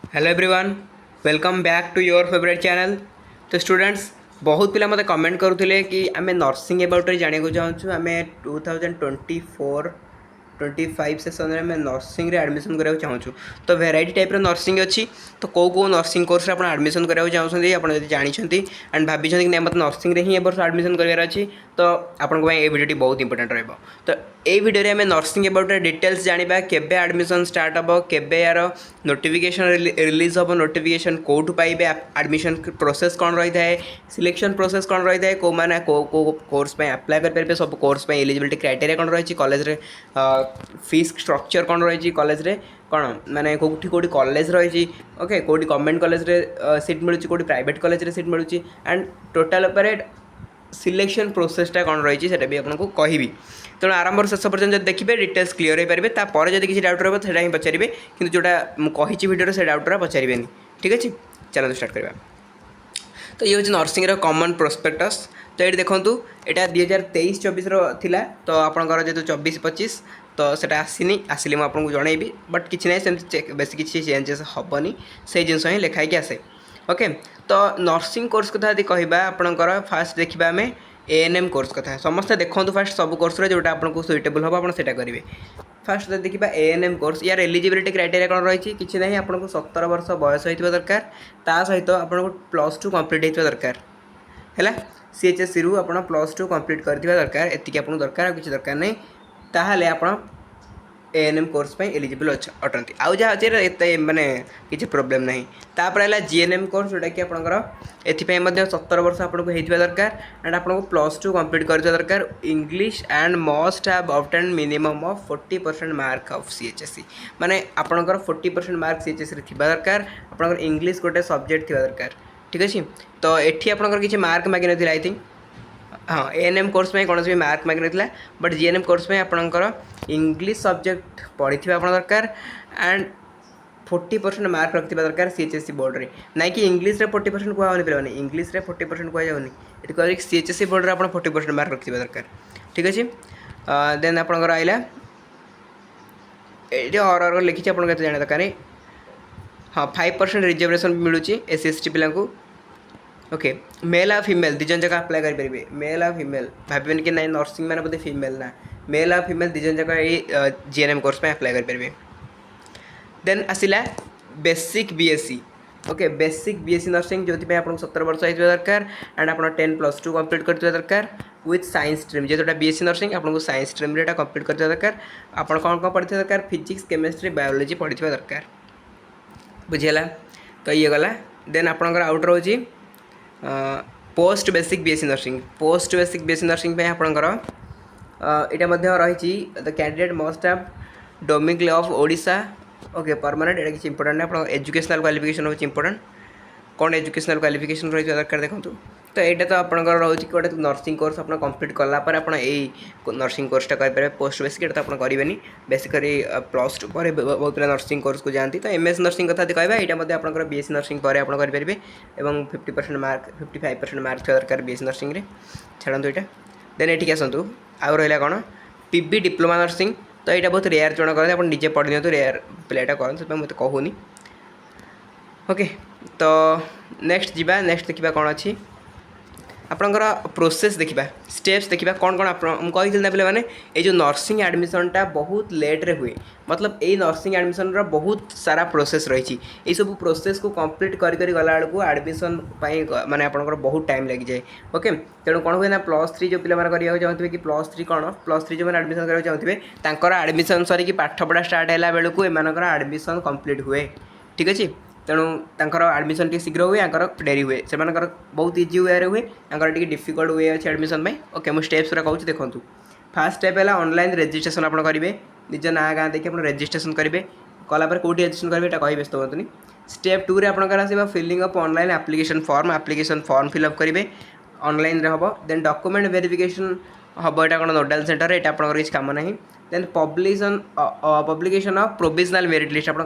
Hello everyone, welcome back to your favourite channel. तो students, बहुत पिला मते कमेंट करुले कि आम नर्सिंग एबाउट जाना चाहूँ। आम 2024-25 सेसन में नर्सिंग एडमिशन कराया चाहूँ। तो भेराइटी टाइप नर्सिंग अच्छी। तो कौ नर्सिंग कोर्स आप एडमिशन कराया चाहते आप जानते एंड भाई कि नहीं मतलब नर्सिंग ही वर्ष एडमिशन करार अच्छी, तो आपंक ये वीडियो बहुत इंपोर्टेंट रहा। तो ये वीडियो में नर्सिंग एबाउट डिटेल्स जाना केबे एडमिशन स्टार्ट हम, केबे यार नोटिफिकेशन रिलीज हम, नोटिफिकेशन कौटू पाइबे, एडमिशन प्रोसेस कौन रही है, सिलेक्शन प्रोसेस कौन रही है, कौ मैंने कोर्स पे अप्लाई करेंगे, सब कोर्स पे एलिजिबिलिटी क्राइटेरिया कौन रही कॉलेज रे, फीस स्ट्रक्चर कौन रही कॉलेज रे, कौन माने कौटी कौटी कॉलेज रही, ओके कौटी गवर्नमेंट कॉलेज रे सीट मिलूँ, कौटी प्राइवेट कॉलेज रे सीट मिलूँ एंड टोटाल सिलेक्शन प्रोसेसटा कौन रही है भी आपको कहबी। तेणु आरंभ शेष पर्यटन जब देखिए डिटेल्स क्लीयर हो पारे, तापर जब किसी डाउट रहा है पचारे कि जोटा मुझे वीडियो से डाउट रहा पचारे। ठीक अच्छे, चलो स्टार्ट करवा। तो ये हूँ नर्सिंग कॉमन प्रोस्पेक्टस। तो ये देखूँ यहाँ 2023-24 थिला, तो आपंकर जेहतु 24-25 तो सेटा आसनी आसिले मुझे जनइबी, बट किसी ना सेमती बेस किसी चेंजेस हेनी, से जिन ही लिखाई आसे। ओके, तो नर्सिंग कोर्स कथा यदि कहबा आपणकर फास्ट देखा आम एएनएम कोर्स कथा। समस्ते देखो फास्ट सब कोर्स जोटा आपको सुइटेबल हम आप करेंगे। फास्ट देखा एएनएम कोर्स, यार एलिजिबिलिटी क्राइटेरिया कौन रही किसी ना, आपको 17 वर्ष बयस होता दरकार, ता सहित आपको +2 कंप्लीट होता दरकार है। सीएचएससी रु आप +2 कंप्लीट करथिबा दरकार, एतिक आपको दरकार, किसी दरकार नहीं, ताहले आप एएनएम कोर्स पे एलिजिबल अटंती। आउ जहाँ अच्छे ये माने किसी प्रोब्लेम नहीं। तापर है जीएनएम कोर्स जोटा कि आपंकर एथिपाई 17 वर्ष आपको होता दरकार एंड आपको +2 कंप्लीट करथिबा दरकार। English and must have obtain minimum of 40% mark of CHSC, माने आपंकर 40% मार्क सीएचएससी थिबा दरकार, आपंकर इंग्लिश गोटे सब्जेक्ट थिबा दरकार। ठीक अच्छे, तो एठी आपंकर किसी मार्क मागिन आई थिंक, हाँ एएनएम कोर्स में कौन भी मार्क मागिन, बट जीएनएम कोर्स में आपंकर इंग्लिश सब्जेक्ट पढ़ी आप दरकार एंड 40% मार्क रखा दरकार सीएचएससी बोर्ड रे, ना कि इंग्लिश रे 40% कहनी पारे, इंग्लिश रे 40% कहनी, ये कह सीएचएससी बोर्ड रे आप 40% मार्क रखा दरकार। ठीक अच्छे, देन आपंकर आइला ये और लिखी आप जाना दरकार। हाँ 5% रिजर्वेशन मिलूँ SC/ST पिला। ओके, मेल आ फीमेल दिजन जगह अप्लाई करेंगे, मेल आ फीमेल भावें कि नहीं नर्सिंग मैंने बोलते फीमेल ना, मेल आ फीमेल दिजन जगह ये जीएनएम कोर्स में अप्लाई करेंगे। देन आसला basic BSc. Okay, basic BSc nursing जो आपको 17 वर्ष होता दरकार एंड आप 10+2 कंप्लीट करते दरकार विथ साइंस स्ट्रीम, जो बीएससी नर्सिंग आपको साइंस स्ट्रीम रे कंप्लीट करते दरकार। आप कौन कौन पढ़ी दरकार, फिजिक्स केमिस्ट्री बायोलोजी पढ़ी दरकार, बुझीगला। तो ये गला। देन आपंकर आउट रोची post basic BSc nursing. Post basic BSc nursing आपंकर यहाँ रही the candidate must have domicile of Odisha. Okay, permanent ये किसी इंपोर्टेंट नहीं, आप एजुकेशनल क्वालिफिकेशन हूँ इंपोर्टेंट, कौन एजुकेशनल क्वालिफिकेशन रही दरकार देखो। तो यहाँ तो आपंकर रोचे गोटे नर्सिंग कोर्स आप कंप्लीट कलापर आप नर्सिंग कोर्सटा करेंगे। पोस्ट बेसिक ये तो आप करेंगे, बेसिकली +2 पर बहुत पिला नर्सिंग कोर्स को जाती। तो एमएस नर्सिंग कथा कहवा यहाँ आप बीएससी नर्सिंग पर आप करेंगे और 50% मार्क 55% मार्क थोड़ा दरकार बीएससी नर्सिंग रे, छाड़ू यहाँ। देन ये आसतु आउ रहा कौन पीबी डिप्लोमा नर्सिंग। तो यहाँ बहुत रेयर जन करते, आप निजे पढ़ी दिखाँ, रेयर पिलाटा करते मत कहूनी। ओके, तो नेक्स्ट जीवा, नेक्स्ट देखा कौन अच्छी आपंकर प्रोसेस देखा, स्टेप्स देखा कौन कौन कही ना पे ये जो नर्सिंग एडमिशनटा बहुत लेट्रे हुए, मतलब ये नर्सिंग एडमिशन बहुत सारा प्रोसेस रही, ये सब प्रोसेस को कंप्लीट कर गला बेलू एडमिशन माने आपंकर बहुत टाइम लग जाए। ओके, तेणु कौन हुए ना +3 जो पिला करा चाहते कि +3 कौन +3 जो मैंने एडमिशन करा चाहते एडमिशन सर पाठपढ़ा स्टार्ट है बेलू एम एडमिशन कंप्लीट हुए। ठीक अच्छे, तेणु तर एडमिशन टी शीघ्र हुए, डेरी हुए, से बहुत इजी वे हुए, टी डिफिकल्ट वे अच्छे एडमिशन में। ओके, मुझे स्टेप्स कहूँ देखो। फास्ट स्टेप है ऑनलाइन रजिस्ट्रेशन आप करेंगे, निज ना गाँ देखिए आप रजिस्ट्रेशन करेंगे, कलापर कौटी रजिस्ट्रेशन करेंगे ये कही व्यस्त होनी। स्टेप 2 रे आपंकर आस filling up online application form fill up करेंगे, ऑनलाइन हम। देन डॉक्यूमेंट वेरिफिकेशन हम, यहाँ कौन नोडाल सेंटर ये आप किसी कम ना। Then publication of provisional merit list, आप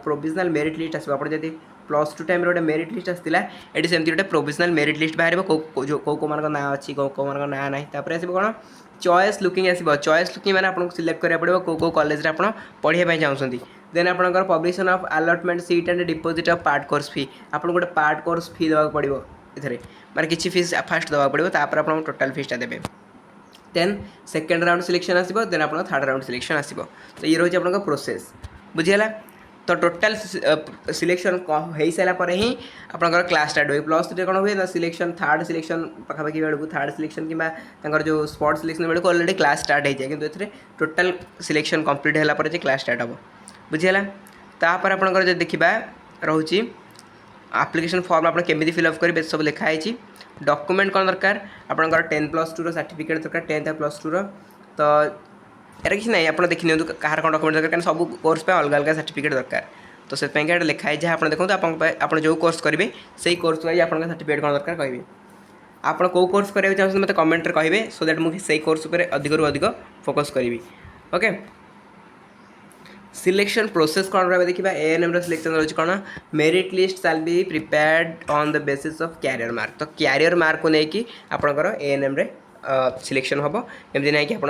प्रोविजनल मेरिट लिस्ट आसो, आप जब +2 टाइम गोटे मेरिट लिस्ट आसाला ये सेमती गोटे प्रोविजनल मेरिट लिस्ट बाहर कौ मान ना अच्छी कौ मान ना ना, आस कौन चॉइस लुकिंग आसो, चॉइस लुकिंग मैंने आपको सिलेक्ट करा पड़ो कौ कॉलेज आप पढ़ाई चाहते। देन आपंकर publication of allotment seat and deposit of part course fee आपको गोटे पार्ट कोर्स फी देवा पड़ो ये माने किसी फीस फास्ट देवा पड़ो तापर आप टोटाल फीसटा देवे देन सेकेंड राउंड सिलेक्शन आसो देन आप थर्ड राउंड सिलेक्शन आसो तो ये रोचे आप प्रोसेस बुझीगला तो टोटाल सिलेक्शन हो सारापर ही आपंकर क्लास स्टार्ट हुए प्लस थ्री कौन हुए ना सिलेक्शन थर्ड सिलेक्शन पाखापाखि बेलू थर्ड सिलेक्शन कि जो स्पॉट सिलेक्शन बेलू ऑलरेडी क्लास स्टार्ट हो जाए कि टोटाल सिलेक्शन कंप्लीट होगापर क्लास स्टार्ट हम बुझीगला तापर आपंकर जो देखा रोचे एप्लिकेशन फॉर्म आप केमी फिलअप करेंगे सब लिखाई डॉक्यूमेंट कौन दरकार आपंकर 10+2 सर्टिफिकेट दरकार 10+2 तो यार किसी ना आप देखी नियंतु कहार कौन डॉक्यूमेंट दरकार सब कोर्स पे अलग अलग सर्टिफिकेट दरकार तो से लिखाई जहाँ आप देखो आप जो कोर्स करेंगे से कोर्स वाइज आप सर्टिफिकेट कौन दरकार कहे आप कौ कोर्स कराया चाहते मतलब कमेंट कहे सो दैट मुझे से कोर्स पर अधिक अधिक फोकस करी ओके सिलेक्शन प्रोसेस कौन रहा देखा एएनएम सिलेक्शन रोज कौन merit list shall be prepared on the basis of career mark तो कैरियर मार्क को लेकिन आपंकर एएनएम सिलेक्शन हम एमती ना कि आप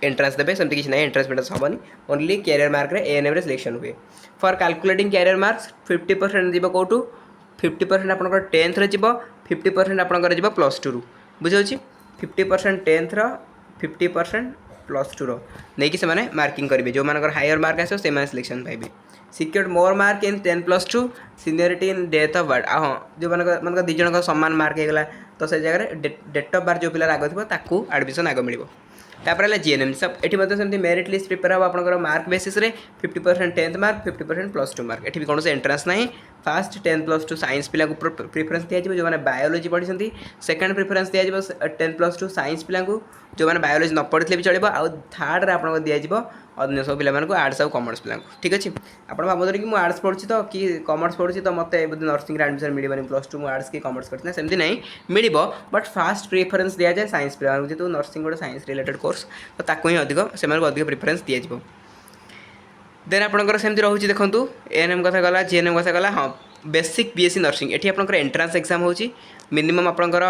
एंट्रांस देते सेमती किसी ना एंट्रांस मेंट्रांस हेनी ओनली कैरियर मार्क रे एएनएम सिलेक्शन हुए फॉर कैलकुलेटिंग कैरियर मार्क्स 50% जीव कौटू 50% आपंकर 10th रे जीव 50% आपंकर जीव +2 रु बुझे 50% 10th 50% +2 नहीं से माने मार्किंग करेंगे जो मानकर हायर मार्क आसो से सिलेक्शन पाइबे secured more mark in 10+2 seniority in date of birth हाँ जो मानक दी जन सामान मार्क होगा तो से जगह डेट ऑफ बर्थ जो पिलार आग थी एडमिशन आग मिल तापर है जीएनएम सब ये मेरिट लिस्ट प्रिपेयर हम आपंकर मार्क बेसिस रे 50% 10th मार्क 50% +2 मार्क ये कौन से एंट्रांस ना फास्ट 10+2 साइंस पिला प्रिफरेंस दिज्व जो मैंने बायोलॉजी पढ़ी सेकेंड प्रिफरेंस दिज्व 10+2 साइंस पिला जो मैंने बायोलॉजी न पढ़ी भी चलो आउ थर्ड आपको दिज्व अन्य सब पिला आर्ट्स और कॉमर्स पिला ठीक अच्छे आप भावुँ कि मुझे आर्ट्स पढ़ी तो कि कॉमर्स पढ़ी तो मत नर्सिंग एडमिशन मिलनी +2 मुझे आर्ट्स कि कॉमर्स करती सेमती नहीं मिल बट फास्ट प्रिफरेंस दि जाए साइंस पिला जेहतु नर्सिंग गोटे साइंस रिलेटेड कोर्स तो ताकू ही अधिक से अधिक प्रिफरेंस दिज्व देन आपंकर सेमती रोचे देखूँ एएनएम कथा गला जीएनएम कथा गला हाँ बेसिक बीएससी नर्सिंग ये आपंकर एंट्रांस एग्जाम हो मिनिमम आपंकर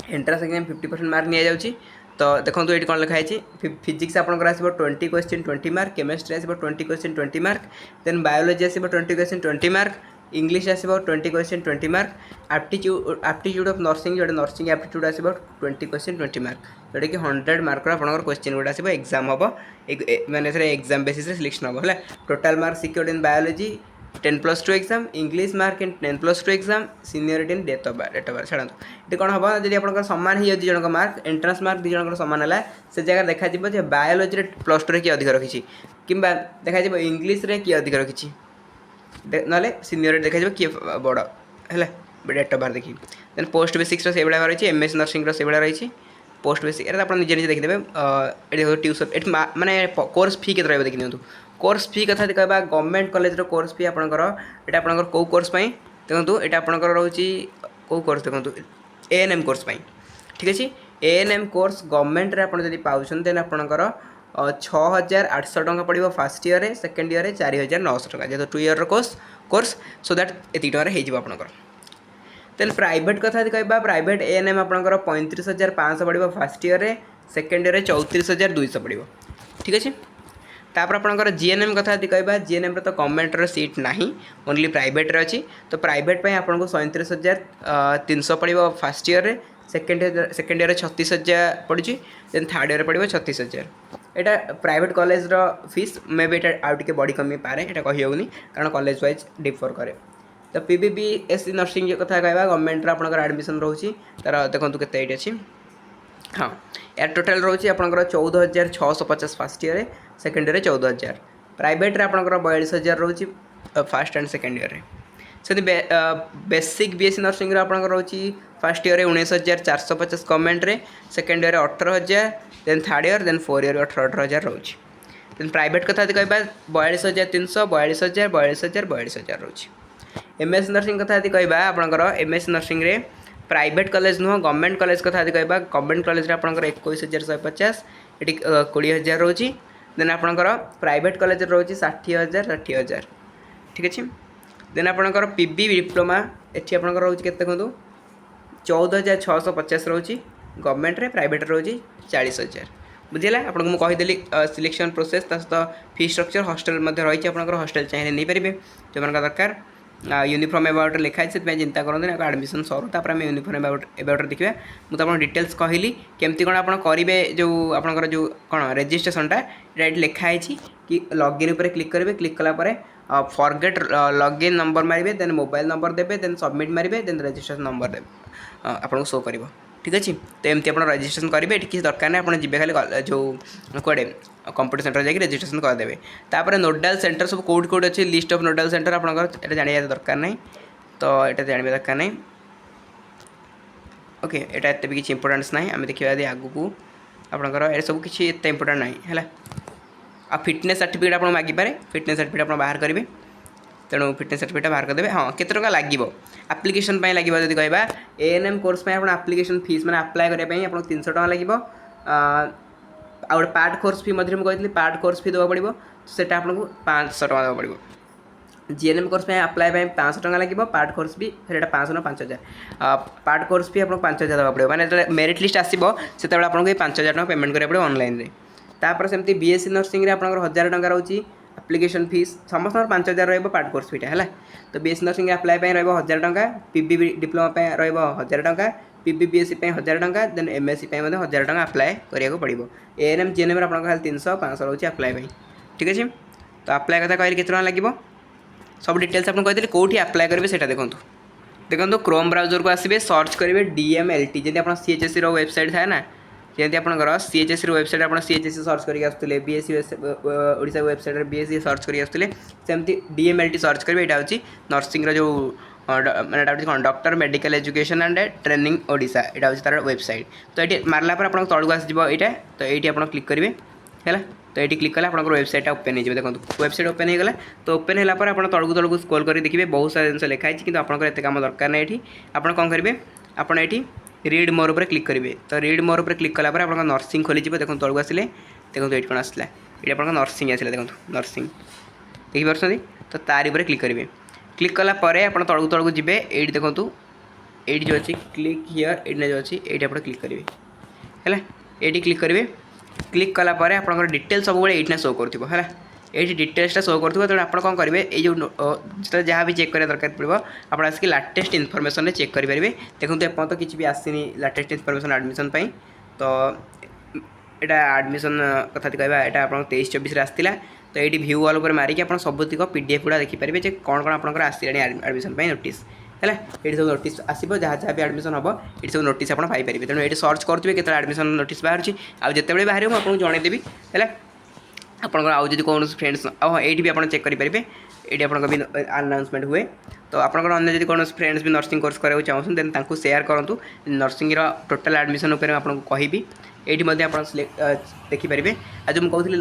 एंट्रांस एग्जाम 50% मार्क नि जाऊँगी तो देखो ये कौन लिखाई फिजिक्स आपंकर आसो 20 क्वेश्चन 20 मार्क केमिस्ट्री आसो 20 क्वेश्चन 20 मार्क देन बायोलॉजी आसो 20 क्वेश्चन 20 मार्क इंग्लिश आसो 20 question 20 mark aptitude of nursing जो नर्सिंग एप्टीट्यूड आसो 20 क्वेश्चन 20 मार्क जोटा कि 100 मार्क आपंकर क्वेश्चन गुड़ा आसो एग्जाम हम मैंने एग्जाम बेसिस रेलेक्शन हम है total mark secured in biology 10+2 exam English mark in 10+2 exam seniority in date of birth छाड़ा ये कौन हम जब आप सामान ही दी जन मार्क एंट्रांस मार्क दी जन सामान है से जगह देखा बायोलॉजी +2 किए अधिक रखी कि देखा इंग्लिश किए अधिक रखी ना सीनियरिटी देखा किए बड़ है डेट ऑफ बर्थ देखिए देन पोस्ट बेसिक्स से भाया रही एमएससी नर्सिंग से भाया रही पोस्ट बेसिक आप निजे निजे देखिदेवे ये ट्यूशन ये माने कोर्स फी के देखी दिखाँ कोर्स फी कथा कहवा गवर्नमेंट कॉलेज कोर्स फी आपंकर ये आपंकर कौ कोर्स देखो ये आपंकर रोचे कौ कोर्स देखो एएनएम कोर्स ठीक अच्छे एएनएम कोर्स गवर्नमेंट आप पाँच देन आपंकर 6,800 टଙ୍କା पड़ो fast year second year 4,900 टଙ୍କା जेहतु 2 year course so that ये टकर होकर देन प्राइवेट कथा कहवा प्राइवेट एएनएम आपंकर 35,500 पड़ो फास्ट ईयर सेकेंड ईयर 34,200 पड़ो ठीक अच्छे तापर आपंकर जीएनएम कथा कहवा जीएनएम तो गवर्नमेंट सीट ना ओनली प्राइवेट अच्छी तो प्राइवेट आपको 37,300 पड़ो फास्ट ईयर सेकेंड ईयर 36,000 पड़ी देन थर्ड ईयर पड़ो 36,000 यहाँ private college fees may be आउ टे बड़ी कमी पारे यहाँ कहीहनी कारण कॉलेज वाइज डिफर करे तो पीबीबीएससी नर्सिंग कथा कहवा गवर्नमेंट आपंकर एडमिशन रोचे तार देखो के अच्छी हाँ यार टोटाल रोचे आपंकर 14,650 first year second year 14,000 private आपंकर 42,000 रोचे फास्ट एंड सेकेंड ईयर से बेसिक बीएससी नर्सिंग आपंकर रोचे फास्ट ईयर 19,450 गवर्नमेंट रे second year 18,000 then third year then 4 year 18,000 रोचे देन प्राइवेट कथा कहवा 42,300 42,000 42,000 42,000 रोचे एमएस नर्सिंग कथा कहवा आपंकर एमएस नर्सिंग रे प्राइवेट कॉलेज नुह गवर्नमेंट कॉलेज कथा कहवा गवर्नमेंट कॉलेज आपंकर 21,150 ये 20,000 रोचे देन आपंकर प्राइवेट कॉलेज रोचे 60,000 60,000 ठीक अच्छे देन आपंकर पीबी डिप्लोमा ये आपंकर रोचे केते देखो 14,650 रोचे गवर्नमेंट रे प्राइवेट रोचे 40,000 बुझेगा आपको मुझे कहीदेली सिलेक्शन प्रोसेस ता सहित फी स्ट्रक्चर हॉस्टल रही आप हॉस्टल चाहिए नहीं पारे जो मान दरकार यूनिफॉर्म एबाउट लिखाई से चिंता करते हैं एडमिशन सरू तापर आम यूनिफॉर्म एबाउट देखा मुझे आपको डिटेल्स कहली केमती कौन आप करेंगे जो आपंकर जो कौन रेजिस्ट्रेशनटा ये लिखाई कि लॉगिन पर क्लिक करेंगे क्लिक कलापर फॉरगेट लॉगिन नंबर मारे देन मोबाइल नंबर देते देन सबमिट मारे देन रजिस्ट्रेशन नंबर दे आपको शो कर ठीक अच्छे तो एमती आप रजिस्ट्रेशन करेंगे किसी दरकार नहीं आप जी खाली जो कड़े कंप्यूटर सेंटर जाकि रजिस्ट्रेशन करदे तापर नोडाल सेंटर सब कौट कौट अच्छे लिस्ट ऑफ नोडाल सेंटर आपंकर जाना दरकार नहीं तो यहाँ जानवा दरकार नहीं ओके यहाँ एत भी किसी इंपोर्टेंस ना आम देखा आग को आपंकर ये सब किसी एत इंपोर्टेंट ना है आ फिटनेस सर्टिफिकेट आप मागिपारे फिटनेस सर्टिफिकेट आप बाहर करेंगे तेणु फिटनेस सर्टिफिकेट बाहर करदे हाँ केते टका लगे आप्लिकेसन लगे जब कह एएनएम कोर्स आप आप्लिकेसन फीस मैंने अप्लाई करने आपको 300 टका लगे आ गए पार्ट कोर्स फी मुझे मुझे पार्ट कोर्स फी देवा पड़ो से आपको 500 टका देवा पड़ो जीएनएम कोर्स अप्लाई 500 टका लगे पार्ट कोर्स भी फिर 500 ना 5000 पार्ट कोर्स भी आपको 5000 देवा पड़ो मैंने जो मेरिट लिस्ट आसो से आपको 5000 टका पेमेंट करा पड़ो ऑनलाइन तापर सेमती बीएससी नर्सिंग आप 1000 टका रोचे एप्लिकेशन फीस समस्त 5000 पार्ट कोर्स फीटा है तो बीएससी नर्सिंग अप्लाई 1000 टका पीबी डिप्लोमा रहा 1000 टका पीबी बीएससी 1000 टका देन एमएससी 1000 टका अप्लाई करा पड़ो एएनएम जीएनएम खाली 300 500 रोचे अप्लाई ठीक अच्छे तो अप्लाई कथा कहली केते लगे सब डिटेल्स आपको कहते कौटी अप्लाई करेंगे से देखो देखो क्रोम ब्राउजर को आसवे सर्च करेंगे डीएमएलटी जब आप सीएचएससी वेबसाइट थाए ना जमी आप सीएचएससी वेबसाइट आप सीएचएससी सर्च करके आसुले BSc Odisha website BSc search करके आसुले सेमती डीएमएलटी सर्च करेंगे यहाँ हूँ नर्सिंग जो मैंने कौन doctor medical education and training Odisha यहाँ हूँ तार वेबसाइट तो ये मारला पर आप तौक आसो यहाँ तो ये आप क्लिक करेंगे है तो ये क्लिक कला आप वेबसाइट ओपन हो देखो वेबसाइट ओपन होगा तो ओपन होगापर आप तौक स्क्रॉल कर देखिए बहुत सारा जिन लिखाई कि आपंकर एत काम दरकार ना ये आप कौन करेंगे आपड़ ये रीड मोर पर क्लिक करेंगे तो रीड मोर पर क्लिक कलापर आप नर्सिंग खोली देखो तौक आसिले देखो ये कौन आसला ये आप नर्सिंग आसला देखो नर्सिंग देखिए तो तार पर क्लिक करेंगे क्लिक कलापर आप तौक जी ये देखो ये जो अच्छी क्लिक हियर ये जो अच्छी ये आप क्लिक करेंगे है ये क्लिक करेंगे क्लिक कलापर आप डिटेल सब ये शो कर ये डिटेल्सटा शो करूँ तेणु आप कौन करेंगे ये जो जहाँ भी चेक करा दरकार पड़ो आप आसिक लाटेस्ट इनफर्मेशन चेक करेंगे देखो एपर्त तो किसी भी आसनी लाटेस्ट इनफर्मेशन एडमिशन तो यहाँ एडमिशन कथा कहवा यहाँ आप 23-24 आसाला तो ये व्यू ऑल मारिक आप सबुतिक पीडीएफ गुड़ा देखिपारे कौन कौन आपंकर आसानी एडमिशन नोटिस है ये सब नोटिस आसो जहाँ जहाँ भी एडमिशन हम ये सब नोटिस आप पाइपर तेणु ये सर्च करुवे के एडमिशन नोटिस बाहर आते बाहर मुझे जनईदेवी है आपंकर आउ जब कौन फ्रेंड्स ये भी आप चेक करेंगे ये आप अनाउंसमेंट हुए तो आपंकर अन्य जब कौन फ्रेंड्स भी नर्सिंग कोर्स कराया चाहूँ देन सेयार करूँ नर्सिंग टोटाल एडमिशन उपर आपको कहबी ये आप देखिपारे आज जो कहती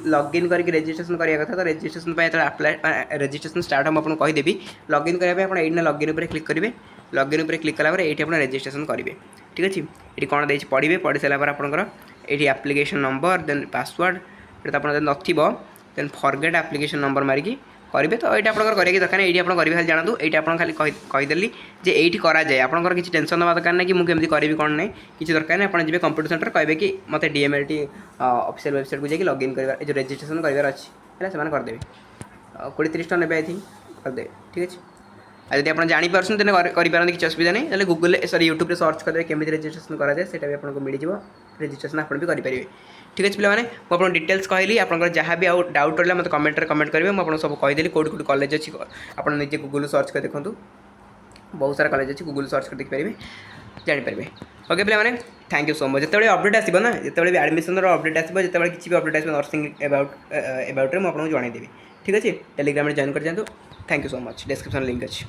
लॉगिन करके रजिस्ट्रेशन कराया कथा तो रजिस्ट्रेशन अप्लाई रजिस्ट्रेशन स्टार्ट हम आपको कहीदेवी लॉगिन करने ये लॉगिन पर क्लिक करेंगे लॉगिन पर क्लिक कलापर ये आप रजिस्ट्रेशन करेंगे ठीक अच्छे ये कौन दे पढ़े पढ़ी सारापर आपंकर ये एप्लिकेशन नंबर देन पासवर्ड ये आप नथिबो देन फॉरगेट एप्लिकेशन नंबर मारिकी करेंगे तो ये आप करेंगे दरकार ये आप करेंगे खाली जानतु ये आप खाली कहीदेली जे ये कराए आपंकर किसी टेंशन ना दरकार ना कि मुझे करी कौन ना किसी दरकार नहीं आप जी कंप्यूटर सेंटर कहे कि मत डीएमएलटी ऑफिशियल वेबसाइट को जाकि लॉगिन कर जो रजिस्ट्रेशन करार अच्छी है से करदेवे 20-30 टका ने आई थिंक करदे ठीक अच्छे जब आप जापार करें किसी असुविधा नहीं ना गूगल सॉरी यूट्यूब सर्च करेंगे केमी रजिस्ट्रेशन कराए से आपको मिल जाए रजिस्ट्रेशन आप भी करेंगे ठीक अच्छे पे मुझे डिटेल्स कहली आप जहाँ भी आउ डाउट रहा मतलब कमेंट करेंगे मुझे सब कहीदेली कौट कौट कॉलेज अच्छी आप निजे गूगल सर्च कर देखूँ बहुत सारा कॉलेज अच्छी गूगल सर्च कर देखिपारे जानीपारे ओके पे थैंक यू सो मच जिते अपडेट आसो ना जिते भी एडमिशन अपडेट आसो जिते किसी भी अपडेट आसो नर्सिंग एबाउट मुझे जनईदेवी ठीक अच्छे टेलीग्राम जॉइन कर जातु thank you so much description link अच्छी।